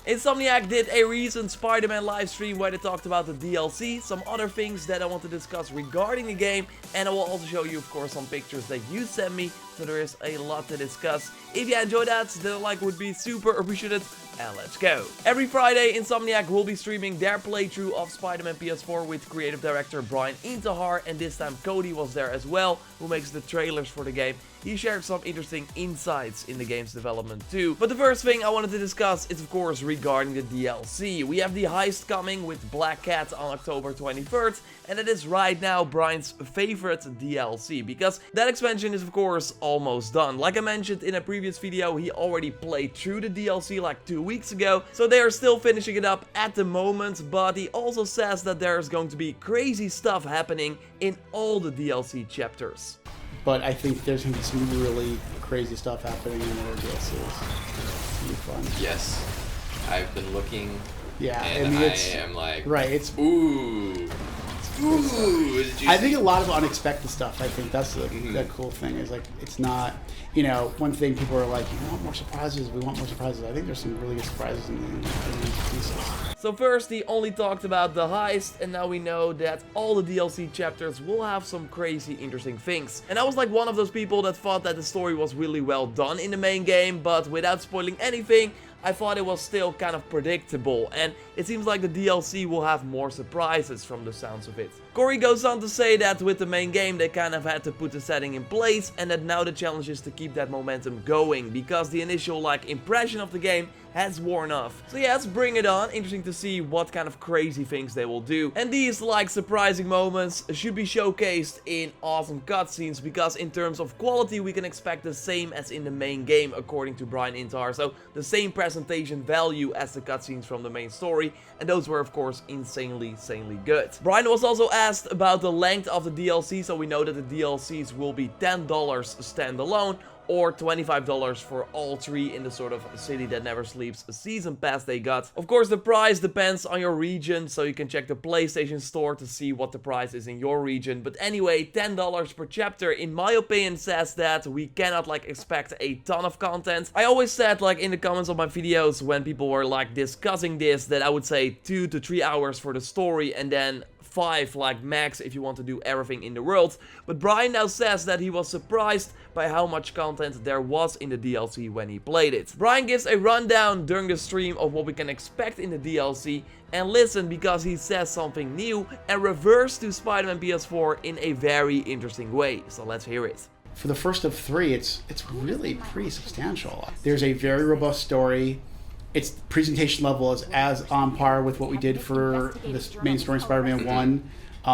Insomniac did a recent Spider-Man livestream where they talked about the DLC, some other things that I want to discuss regarding the game, and I will also show you, of course, some pictures that you sent me, so there is a lot to discuss. If you enjoyed that, then a like would be super appreciated, and let's go. Every Friday, Insomniac will be streaming their playthrough of Spider-Man PS4 with creative director Brian Intihar, and this time Cody was there as well, who makes the trailers for the game. He shared some interesting insights in the game's development too. But the first thing I wanted to discuss is, of course, regarding the DLC. We have the heist coming with Black Cat on October 23rd, and it is right now Brian's favorite DLC, because that expansion is, of course, almost done. Like I mentioned in a previous video, he already played through the DLC like 2 weeks ago, so they are still finishing it up at the moment, but he also says that there's going to be crazy stuff happening in all the DLC chapters. But I think there's going to be some really crazy stuff happening in other DLCs. It's going to be fun. Yes. I've been looking. Yeah, and I mean, I am like, right, it's ooh. Ooh, I think a lot of unexpected stuff. I think that's the cool thing is, like, it's not, you know, one thing people are like, we want more surprises, we want more surprises. I think there's some really good surprises in these pieces. So first, he only talked about the heist, and now we know that all the DLC chapters will have some crazy interesting things. And I was like one of those people that thought that the story was really well done in the main game, but without spoiling anything, I thought it was still kind of predictable, and it seems like the DLC will have more surprises from the sounds of it. Corey goes on to say that with the main game they kind of had to put the setting in place, and that now the challenge is to keep that momentum going, because the initial like impression of the game has worn off. So yeah, let's bring it on. Interesting to see what kind of crazy things they will do. And these like surprising moments should be showcased in awesome cutscenes, because in terms of quality we can expect the same as in the main game according to Brian Intihar. So the same presentation value as the cutscenes from the main story, and those were of course insanely good. Brian was also asked about the length of the DLC, so we know that the DLCs will be $10 standalone, or $25 for all 3 in the sort of City That Never Sleeps season pass they got. Of course, the price depends on your region, so you can check the PlayStation Store to see what the price is in your region. But anyway, $10 per chapter, in my opinion, says that we cannot like expect a ton of content. I always said like in the comments of my videos when people were like discussing this, that I would say 2 to 3 hours for the story and then 5 like max if you want to do everything in the world. But Brian now says that he was surprised by how much content there was in the DLC when he played it. Brian gives a rundown during the stream of what we can expect in the DLC, and listen, because he says something new and refers to Spider-Man PS4 in a very interesting way. So let's hear it. For the first of 3, it's really pretty substantial. There's a very robust story. Its presentation level is as on par with what we did for this main story in Spider-Man 1.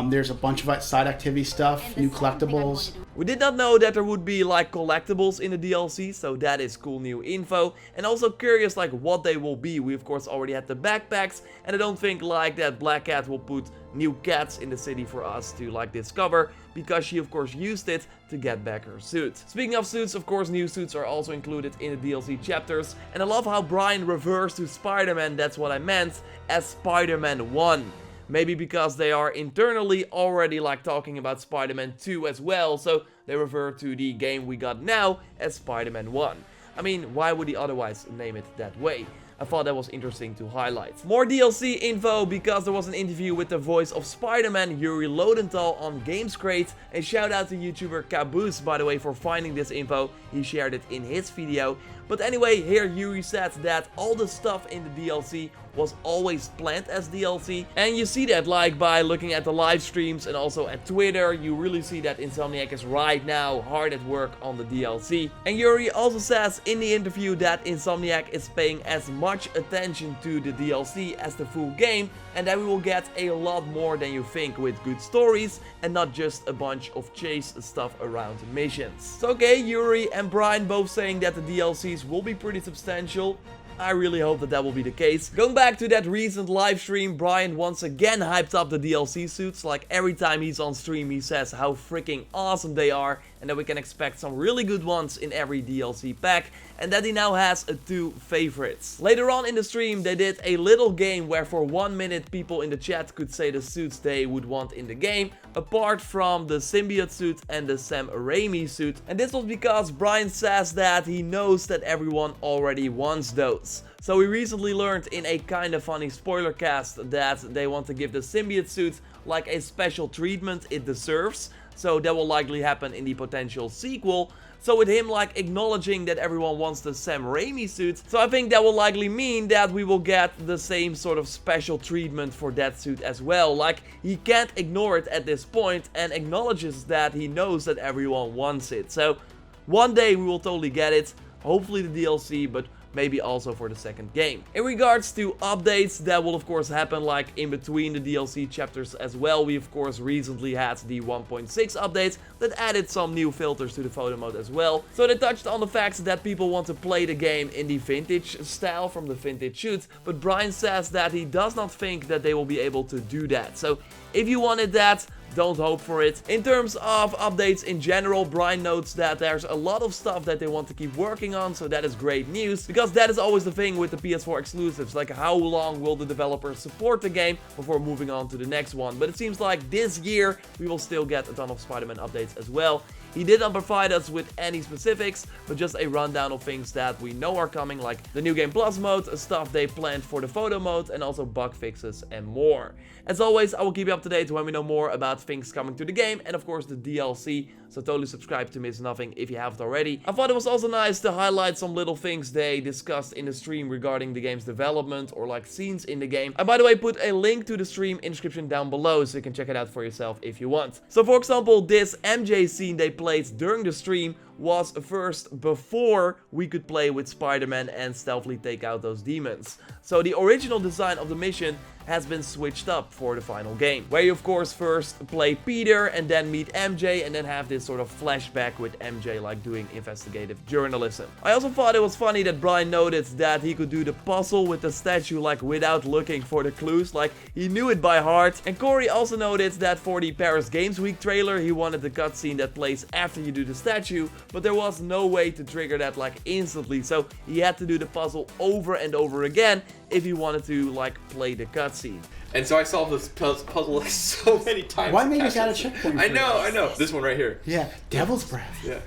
There's a bunch of side activity stuff, new collectibles. We did not know that there would be like collectibles in the DLC, so that is cool new info. And also curious like what they will be. We of course already had the backpacks, and I don't think like that Black Cat will put new cats in the city for us to like discover, because she of course used it to get back her suit. Speaking of suits, of course new suits are also included in the DLC chapters, and I love how Brian refers to Spider-Man, that's what I meant, as Spider-Man 1. Maybe because they are internally already like talking about Spider-Man 2 as well, so they refer to the game we got now as Spider-Man 1. I mean, why would he otherwise name it that way? I thought that was interesting to highlight. More DLC info, because there was an interview with the voice of Spider-Man, Yuri Lodenthal, on Gamescrate. A shout out to YouTuber Caboose, by the way, for finding this info. He shared it in his video. But anyway, here Yuri said that all the stuff in the DLC was always planned as DLC. And you see that like by looking at the live streams and also at Twitter, you really see that Insomniac is right now hard at work on the DLC. And Yuri also says in the interview that Insomniac is paying as much attention to the DLC as the full game, and that we will get a lot more than you think, with good stories and not just a bunch of chase stuff around missions. So okay, Yuri and Brian both saying that the DLCs will be pretty substantial. I really hope that that will be the case. Going back to that recent live stream, Brian once again hyped up the DLC suits. Like every time he's on stream he says how freaking awesome they are, and that we can expect some really good ones in every DLC pack, and that he now has 2 favorites. Later on in the stream they did a little game where for 1 minute people in the chat could say the suits they would want in the game, apart from the symbiote suit and the Sam Raimi suit. And this was because Brian says that he knows that everyone already wants those. So we recently learned in a kind of funny spoiler cast that they want to give the symbiote suit like a special treatment it deserves. So that will likely happen in the potential sequel. So with him like acknowledging that everyone wants the Sam Raimi suit, so I think that will likely mean that we will get the same sort of special treatment for that suit as well. Like, he can't ignore it at this point and acknowledges that he knows that everyone wants it. So one day we will totally get it, hopefully the DLC, but maybe also for the second game. In regards to updates, that will of course happen like in between the DLC chapters as well. We of course recently had the 1.6 update that added some new filters to the photo mode as well. So they touched on the fact that people want to play the game in the vintage style from the vintage shoots, but Brian says that he does not think that they will be able to do that. So if you wanted that, don't hope for it. In terms of updates in general, Brian notes that there's a lot of stuff that they want to keep working on, so that is great news, because that is always the thing with the PS4 exclusives, like how long will the developers support the game before moving on to the next one. But it seems like this year we will still get a ton of Spider-Man updates as well. He did not provide us with any specifics, but just a rundown of things that we know are coming, like the New Game Plus mode, stuff they planned for the photo mode, and also bug fixes and more. As always, I will keep you up to date when we know more about things coming to the game, and of course the DLC, so totally subscribe to miss nothing if you haven't already. I thought it was also nice to highlight some little things they discussed in the stream regarding the game's development, or like scenes in the game. And by the way, put a link to the stream in the description down below, so you can check it out for yourself if you want. So for example, this MJ scene they played during the stream was first before we could play with Spider-Man and stealthily take out those demons. So the original design of the mission has been switched up for the final game, where you of course first play Peter and then meet MJ and then have this sort of flashback with MJ like doing investigative journalism. I also thought it was funny that Brian noticed that he could do the puzzle with the statue like without looking for the clues, like he knew it by heart. And Corey also noticed that for the Paris Games Week trailer he wanted the cutscene that plays after you do the statue, but there was no way to trigger that like instantly, so he had to do the puzzle over and over again if he wanted to like play the cutscene. And so I solved this puzzle like so many times. Why make us out a checkpoint? I know. This one right here. Yeah, Devil's Breath. Yeah.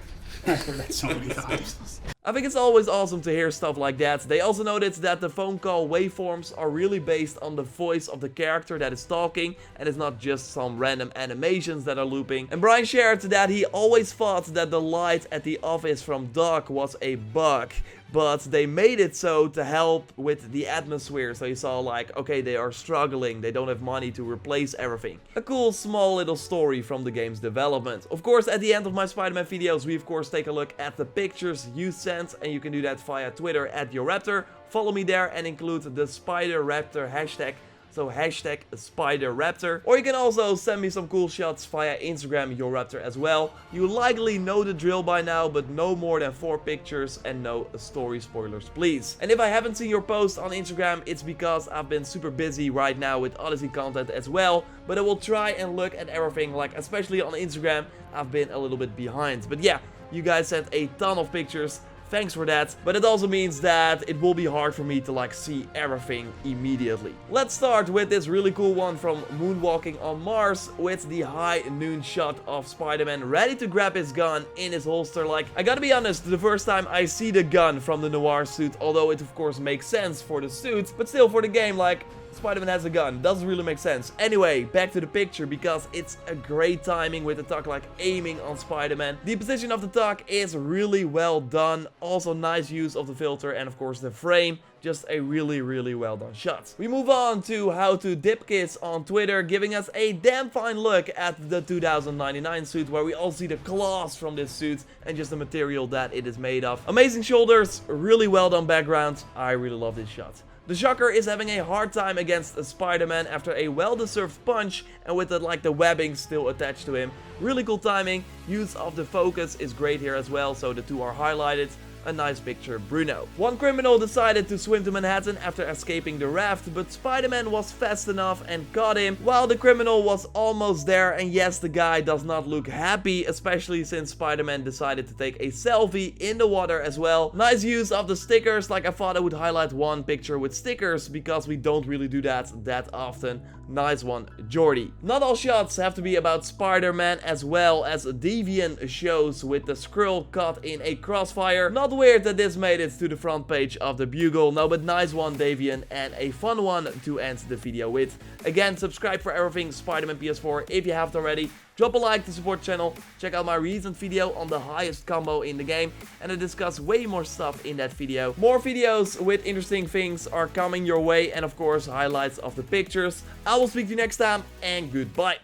I've heard that so many times. I think it's always awesome to hear stuff like that. They also noted that the phone call waveforms are really based on the voice of the character that is talking, and it's not just some random animations that are looping. And Brian shared that he always thought that the light at the office from Doc was a bug, but they made it so to help with the atmosphere. So you saw like, okay, they are struggling, they don't have money to replace everything. A cool small little story from the game's development. Of course, at the end of my Spider-Man videos, we of course take a look at the pictures you sent, and you can do that via Twitter at JorRaptor. Follow me there and include the SpiderRaptor hashtag. So hashtag SpiderRaptor. Or you can also send me some cool shots via Instagram JorRaptor as well. You likely know the drill by now, but no more than 4 pictures and no story spoilers, please. And if I haven't seen your post on Instagram, it's because I've been super busy right now with Odyssey content as well. But I will try and look at everything, like especially on Instagram, I've been a little bit behind. But yeah, you guys sent a ton of pictures. Thanks for that, but it also means that it will be hard for me to like see everything immediately. Let's start with this really cool one from Moonwalking on Mars with the high noon shot of Spider-Man ready to grab his gun in his holster. Like, I gotta be honest, the first time I see the gun from the Noir suit, although it of course makes sense for the suit, but still for the game, like, Spider-Man has a gun. Doesn't really make sense. Anyway, back to the picture, because it's a great timing with the Tuck like aiming on Spider-Man. The position of the Tuck is really well done. Also nice use of the filter and of course the frame. Just a really well done shot. We move on to How to Dipkiss on Twitter, giving us a damn fine look at the 2099 suit, where we all see the claws from this suit and just the material that it is made of. Amazing shoulders, really well done background. I really love this shot. The Shocker is having a hard time against Spider-Man after a well-deserved punch, and with the webbing still attached to him. Really cool timing. Use of the focus is great here as well, so the two are highlighted. A nice picture, Bruno. One criminal decided to swim to Manhattan after escaping the raft, but Spider-Man was fast enough and caught him while the criminal was almost there. And yes, the guy does not look happy, especially since Spider-Man decided to take a selfie in the water as well. Nice use of the stickers. Like, I thought I would highlight one picture with stickers because we don't really do that often. Nice one, Jordy. Not all shots have to be about Spider-Man, as well as Deviant shows with the Skrull caught in a crossfire. Not Felt weird that this made it to the front page of the Bugle. No, but nice one, Davian, and a fun one to end the video with. Again, subscribe for everything Spider-Man PS4 if you haven't already. Drop a like to support the channel, check out my recent video on the highest combo in the game, and I discuss way more stuff in that video. More videos with interesting things are coming your way, and of course highlights of the pictures. I will speak to you next time, and goodbye.